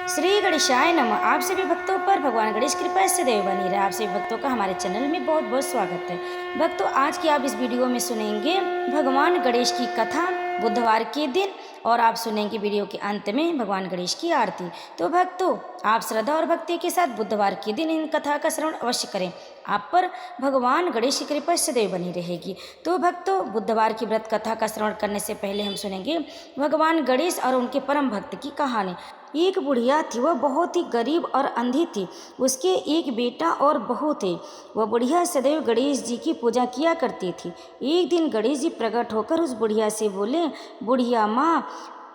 श्री गणेशाय नमः। आप सभी भक्तों पर भगवान गणेश कृपा से देव बनी रहे। आप सभी भक्तों का हमारे चैनल में बहुत बहुत स्वागत है। भक्तों, आज की आप इस वीडियो में सुनेंगे भगवान गणेश की कथा बुधवार के दिन, और आप सुनेंगे वीडियो के अंत में भगवान गणेश की आरती। तो भक्तों, आप श्रद्धा और भक्ति के साथ बुधवार के दिन इन कथा का श्रवण अवश्य करें। आप पर भगवान गणेश की कृपा सदैव बनी रहेगी। तो भक्तों, बुधवार की व्रत कथा का श्रवण करने से पहले हम सुनेंगे भगवान गणेश और उनके परम भक्त की कहानी। एक बुढ़िया थी, वह बहुत ही गरीब और अंधी थी। उसके एक बेटा और बहू थे। वह बुढ़िया सदैव गणेश जी की पूजा किया करती थी। एक दिन गणेश जी प्रकट होकर उस बुढ़िया से बोले, बुढ़िया माँ,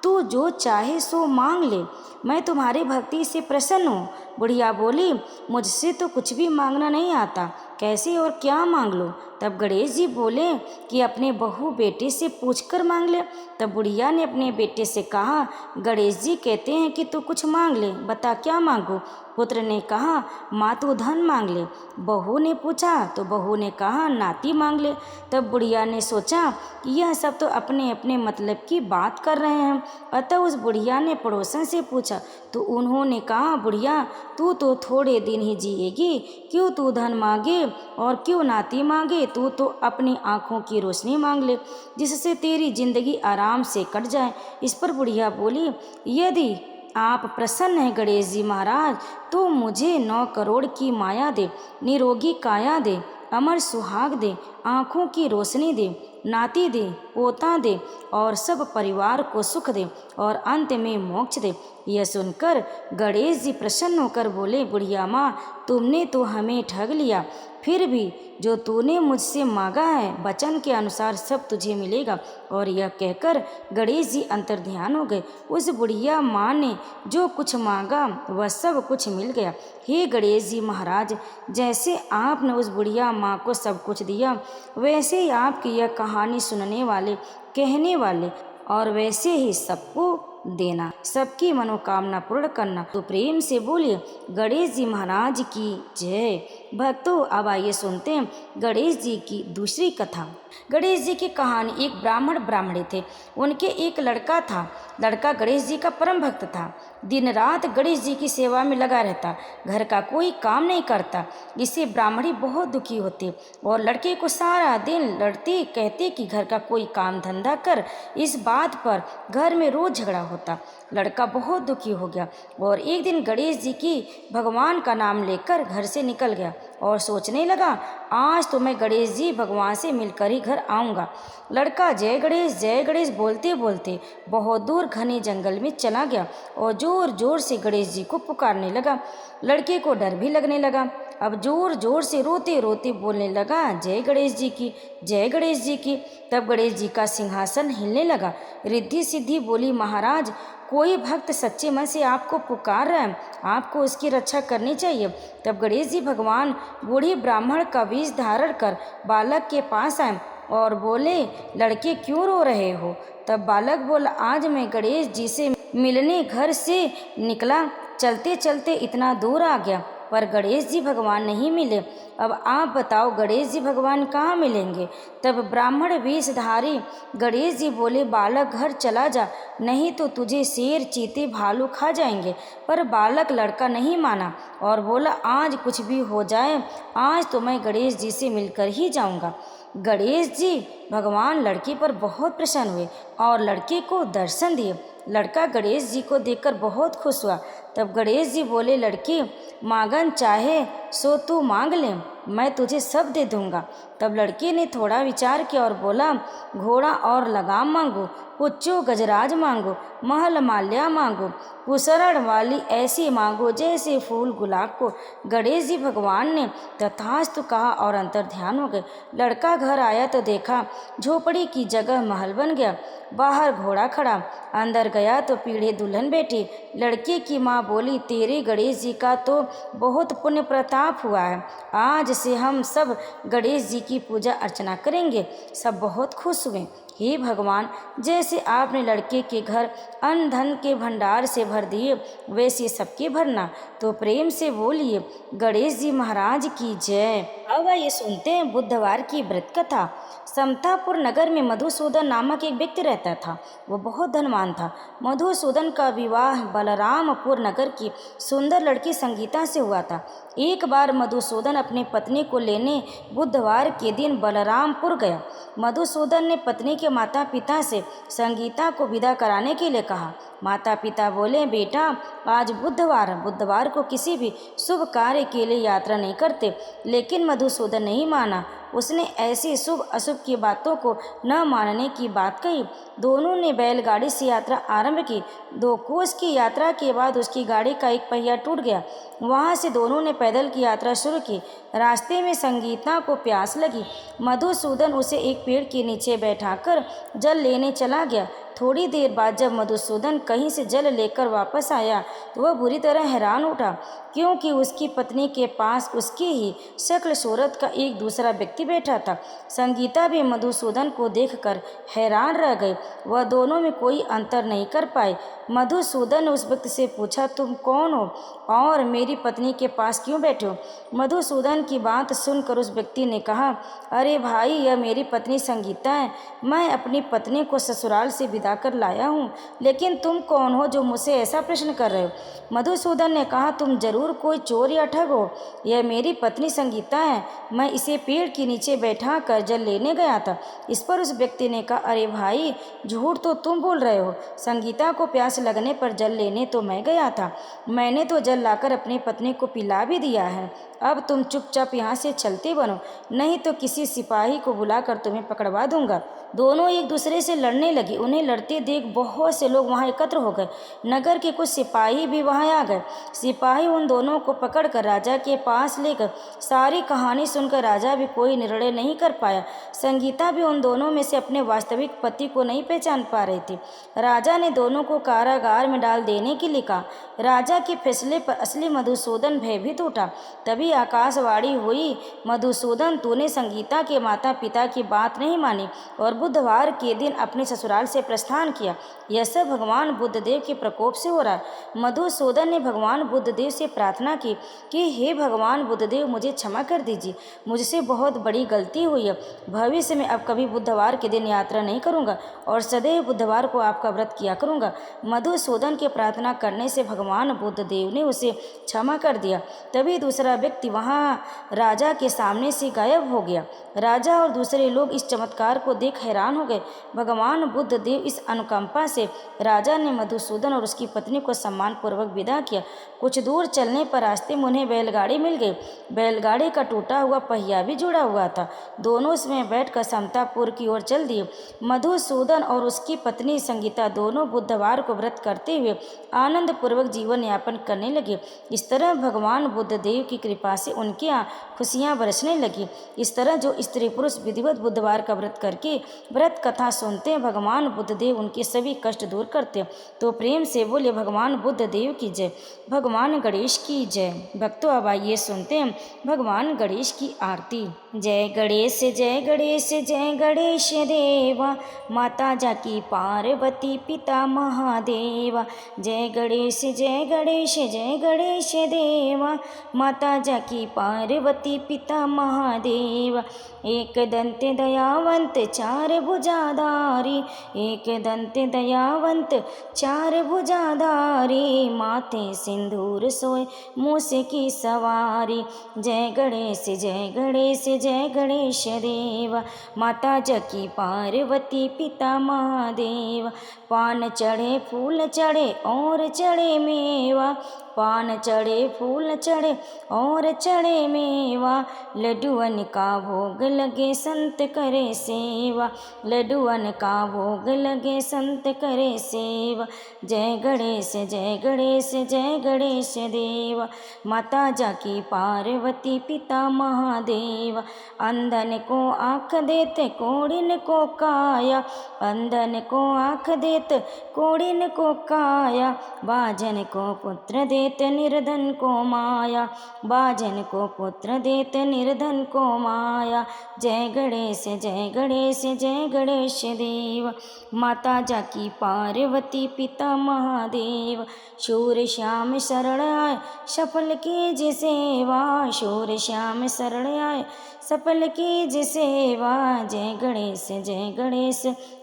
तू जो चाहे सो मांग ले, मैं तुम्हारी भक्ति से प्रसन्न हूँ। बुढ़िया बोली, मुझसे तो कुछ भी मांगना नहीं आता, कैसे और क्या मांग लो। तब गणेश जी बोले कि अपने बहू बेटे से पूछकर मांग ले। तब बुढ़िया ने अपने बेटे से कहा, गणेश जी कहते हैं कि तू कुछ मांग ले, बता क्या मांगो। पुत्र ने कहा, माँ तू धन मांग ले। बहू ने पूछा तो बहू ने कहा, नाती मांग ले। तब बुढ़िया ने सोचा कि यह सब तो अपने अपने मतलब की बात कर रहे हैं, अतः उस बुढ़िया ने पड़ोसन से पूछा तो उन्होंने कहा, बुढ़िया तू तो थोड़े दिन ही जिएगी, क्यों तू धन मांगे और क्यों नाती मांगे, तू तो अपनी आँखों की रोशनी मांग ले, जिससे तेरी जिंदगी आराम से कट जाए। इस पर बुढ़िया बोली, यदि आप प्रसन्न हैं गणेश जी महाराज, तो मुझे 9 करोड़ की माया दे, निरोगी काया दे, अमर सुहाग दे, आँखों की रोशनी दे, नाती दे, पोता दे और सब परिवार को सुख दे और अंत में मोक्ष दे। यह सुनकर गणेश जी प्रसन्न होकर बोले, बुढ़िया माँ, तुमने तो हमें ठग लिया, फिर भी जो तूने मुझसे मांगा है वचन के अनुसार सब तुझे मिलेगा। और यह कहकर गणेश जी अंतर्ध्यान हो गए। उस बुढ़िया माँ ने जो कुछ मांगा वह सब कुछ मिल गया। हे गणेश जी महाराज, जैसे आपने उस बुढ़िया माँ को सब कुछ दिया, वैसे ही आपकी यह कहानी सुनने वाले, कहने वाले और वैसे ही सबको देना, सबकी मनोकामना पूर्ण करना। तो प्रेम से बोलिए गणेश जी महाराज की जय। भक्तों, अब आइए सुनते हैं गणेश जी की दूसरी कथा। गणेश जी की कहानी। एक ब्राह्मणी थे, उनके एक लड़का था। लड़का गणेश जी का परम भक्त था। दिन रात गणेश जी की सेवा में लगा रहता, घर का कोई काम नहीं करता। इससे ब्राह्मणी बहुत दुखी होती और लड़के को सारा दिन लड़ती, कहती कि घर का कोई काम धंधा कर। इस बात पर घर में रोज झगड़ा होता। लड़का बहुत दुखी हो गया और एक दिन गणेश जी की भगवान का नाम लेकर घर से निकल गया और सोचने लगा, आज तो मैं गणेश जी भगवान से मिलकर ही घर आऊँगा। लड़का जय गणेश बोलते बोलते बहुत दूर घने जंगल में चला गया और जोर जोर से गणेश जी को पुकारने लगा। लड़के को डर भी लगने लगा। अब जोर जोर से रोते रोते बोलने लगा, जय गणेश जी की, जय गणेश जी की। तब गणेश जी का सिंहासन हिलने लगा। रिद्धि सिद्धि बोली, महाराज, कोई भक्त सच्चे मन से आपको पुकार रहा है, आपको उसकी रक्षा करनी चाहिए। तब गणेश जी भगवान बूढ़ी ब्राह्मण का वेश धारण कर बालक के पास आए और बोले, लड़के क्यों रो रहे हो। तब बालक बोला, आज मैं गणेश जी से मिलने घर से निकला, चलते चलते इतना दूर आ गया, पर गणेश जी भगवान नहीं मिले। अब आप बताओ गणेश जी भगवान कहाँ मिलेंगे। तब ब्राह्मण वेशधारी गणेश जी बोले, बालक घर चला जा, नहीं तो तुझे शेर चीते भालू खा जाएंगे। पर बालक लड़का नहीं माना और बोला, आज कुछ भी हो जाए, आज तो मैं गणेश जी से मिलकर ही जाऊंगा। गणेश जी भगवान लड़के पर बहुत प्रसन्न हुए और लड़के को दर्शन दिए। लड़का गणेश जी को देखकर बहुत खुश हुआ। तब गणेश जी बोले, लड़के, मांगन चाहे सो तू मांग ले, मैं तुझे सब दे दूंगा। तब लड़के ने थोड़ा विचार किया और बोला, घोड़ा और लगाम मांगो, पुच्चो गजराज मांगो, महल माल्या मांगो, कुसरण वाली ऐसी मांगो जैसे फूल गुलाब को। गणेश जी भगवान ने तथास्तु कहा और अंतर्ध्यान हो गए। लड़का घर आया तो देखा झोपड़ी की जगह महल बन गया। बाहर घोड़ा खड़ा, अंदर गया तो पीढ़े दुल्हन बैठी। लड़के की माँ बोली, तेरे गणेश जी का तो बहुत पुण्य प्रताप हुआ है, आज से हम सब गणेश जी की पूजा अर्चना करेंगे। सब बहुत खुश हुए। हे भगवान, जैसे आपने लड़के के घर अन्न धन के भंडार से भर दिए, वैसे सबके भरना। तो प्रेम से बोलिए गणेश जी महाराज की जय। अब ये सुनते हैं बुधवार की व्रत कथा। समतापुर नगर में मधुसूदन नामक एक व्यक्ति रहता था। वो बहुत धनवान था। मधुसूदन का विवाह बलरामपुर नगर की सुंदर लड़की संगीता से हुआ था। एक बार मधुसूदन अपनी पत्नी को लेने बुधवार के दिन बलरामपुर गया। मधुसूदन ने पत्नी के माता पिता से संगीता को विदा कराने के लिए कहा। माता पिता बोले, बेटा आज बुधवार को किसी भी शुभ कार्य के लिए यात्रा नहीं करते। लेकिन मधुसूदन नहीं माना। उसने ऐसी शुभ अशुभ की बातों को न मानने की बात कही। दोनों ने बैलगाड़ी से यात्रा आरंभ की। 2 कोस की यात्रा के बाद उसकी गाड़ी का एक पहिया टूट गया। वहाँ से दोनों ने पैदल की यात्रा शुरू की। रास्ते में संगीता को प्यास लगी। मधुसूदन उसे एक पेड़ के नीचे बैठाकर जल लेने चला गया। थोड़ी देर बाद जब मधुसूदन कहीं से जल लेकर वापस आया तो वह बुरी तरह हैरान उठा, क्योंकि उसकी पत्नी के पास उसकी ही शक्ल सूरत का एक दूसरा व्यक्ति बैठा था। संगीता भी मधुसूदन को देखकर हैरान रह गई। वह दोनों में कोई अंतर नहीं कर पाए। मधुसूदन ने उस व्यक्ति से पूछा, तुम कौन हो और मेरी पत्नी के पास क्यों बैठे हो? मधुसूदन की बात सुनकर उस व्यक्ति ने कहा, अरे भाई, यह मेरी पत्नी संगीता है। मैं अपनी पत्नी को ससुराल से विदा कर लाया हूँ। लेकिन तुम कौन हो जो मुझसे ऐसा प्रश्न कर रहे हो? मधुसूदन ने कहा, तुम जरूर कोई चोर या ठग हो। यह मेरी पत्नी संगीता है। मैं इसे पेड़ के नीचे बैठा कर जल लेने गया था। इस पर उस व्यक्ति ने कहा, अरे भाई, झूठ तो तुम बोल रहे हो। संगीता को प्यास लगने पर जल लेने तो मैं गया था। मैंने तो जल लाकर अपनी पत्नी को पिला भी दिया है। अब तुम चुपचाप यहाँ से चलते बनो, नहीं तो किसी सिपाही को बुलाकर तुम्हें पकड़वा दूंगा। दोनों एक दूसरे से लड़ने लगे। उन्हें लड़ते देख बहुत से लोग वहाँ एकत्र हो गए। नगर के कुछ सिपाही भी वहाँ आ गए। सिपाही उन दोनों को पकड़कर राजा के पास ले गए। सारी कहानी सुनकर राजा भी कोई निर्णय नहीं कर पाया। संगीता भी उन दोनों में से अपने वास्तविक पति को नहीं पहचान पा रही थी। राजा ने दोनों को कारागार में डाल देने के लिए कहा। राजा के फैसले पर असली मधुसूदन भयभीत उठा। तभी आकाशवाणी हुई, मधुसूदन, तूने संगीता के माता पिता की बात नहीं मानी और बुधवार के दिन अपने ससुराल से प्रस्थान किया। यह सब भगवान बुद्धदेव के प्रकोप से हो रहा है। मधुसूदन ने भगवान बुद्धदेव से प्रार्थना की कि हे भगवान बुद्धदेव, मुझे क्षमा कर दीजिए। मुझसे बहुत बड़ी गलती हुई है। भविष्य में अब कभी बुधवार के दिन यात्रा नहीं करूंगा और सदैव बुधवार को आपका व्रत किया करूंगा। मधुसूदन के प्रार्थना करने से भगवान बुद्धदेव ने उसे क्षमा कर दिया। तभी दूसरा व्यक्ति वहाँ राजा के सामने से गायब हो गया। राजा और दूसरे लोग इस चमत्कार को देख हैरान हो गए। भगवान बुद्धदेव इस अनुकंपा से राजा ने मधुसूदन और उसकी पत्नी को सम्मानपूर्वक विदा किया। कुछ दूर चलने पर रास्ते में उन्हें बैलगाड़ी मिल गई। बैलगाड़ी का टूटा हुआ पहिया भी जुड़ा हुआ था। दोनों उसमें बैठकर समतापुर की ओर चल दिए। मधुसूदन और उसकी पत्नी संगीता दोनों बुधवार को व्रत करते हुए आनंद पूर्वक जीवन यापन करने लगे। इस तरह भगवान बुद्धदेव की कृपा से उनके यहाँ खुशियाँ बरसने लगी। इस तरह जो स्त्री पुरुष विधिवत बुधवार का व्रत करके व्रत कथा सुनते हैं, भगवान बुद्धदेव उनके सभी कष्ट दूर करते हैं। तो प्रेम से बोले भगवान बुद्धदेव की जय, भगवान गणेश की जय। भक्तों, अब आइए सुनते हैं भगवान गणेश की आरती। जय गणेश जय गणेश जय गणेश देवा, माता जाकी पार्वती पिता महादेवा। जय गणेश जय गणेश जय गणेश देवा, माता जाकी पार्वती पिता महादेवा। एक दंत दयावंत चार भुजाधारी, एक दंत दयावंत चार भुजाधारी, माथे सिंदूर सोए मूस की सवारी। जय गणेश जय गणेश जय गणेश देवा, माता जाकी पार्वती पिता महादेव। पान चढ़े फूल चढ़े और चढ़े मेवा, पान चढ़े फूल चढ़े और चढ़े मेवा। लड्डुअन का भोग लगे संत करे सेवा, लड्डुअन का भोग लगे संत करे सेवा। जय गणेश जय गणेश जय गणेश देवा, माता जाकी पार्वती पिता महादेव। अंधन को आँख देते कोढ़िन को काया, अंधन को आँख देते कोढ़िन को काया। बाजन को पुत्र दे देत निर्धन को माया, बाजन को पुत्र देत निर्धन को माया। जय गणेश जय गणेश जय गणेश देव, माता जाकी पार्वती पिता महादेव। शूर श्याम शरण आए सफल कीज सेवा, शूर श्याम शरण आए सफल कीज सेवा। जय गणेश जय गणेश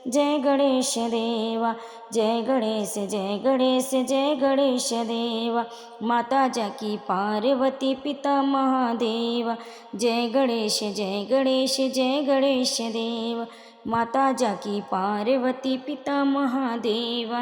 जय गणेश देवा, जय गणेश जय गणेश जय गणेश देवा। माता जाकी पार्वती पिता महादेव, जय गणेश जय गणेश जय गणेश देव, माता जाकी पार्वती पिता महादेव।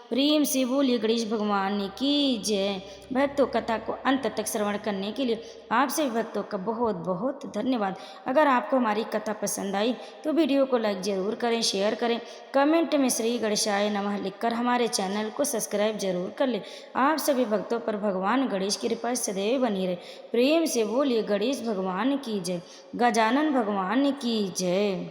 प्रेम से बोलिए गणेश भगवान की जय। भक्तों, कथा को अंत तक श्रवण करने के लिए आप सभी भक्तों का बहुत बहुत धन्यवाद। अगर आपको हमारी कथा पसंद आई तो वीडियो को लाइक ज़रूर करें, शेयर करें, कमेंट में श्री गणेशाय नमः लिखकर हमारे चैनल को सब्सक्राइब जरूर कर लें। आप सभी भक्तों पर भगवान गणेश की कृपा सदैव बनी रहे। प्रेम से बोलिए गणेश भगवान की जय, गजानन भगवान की जय।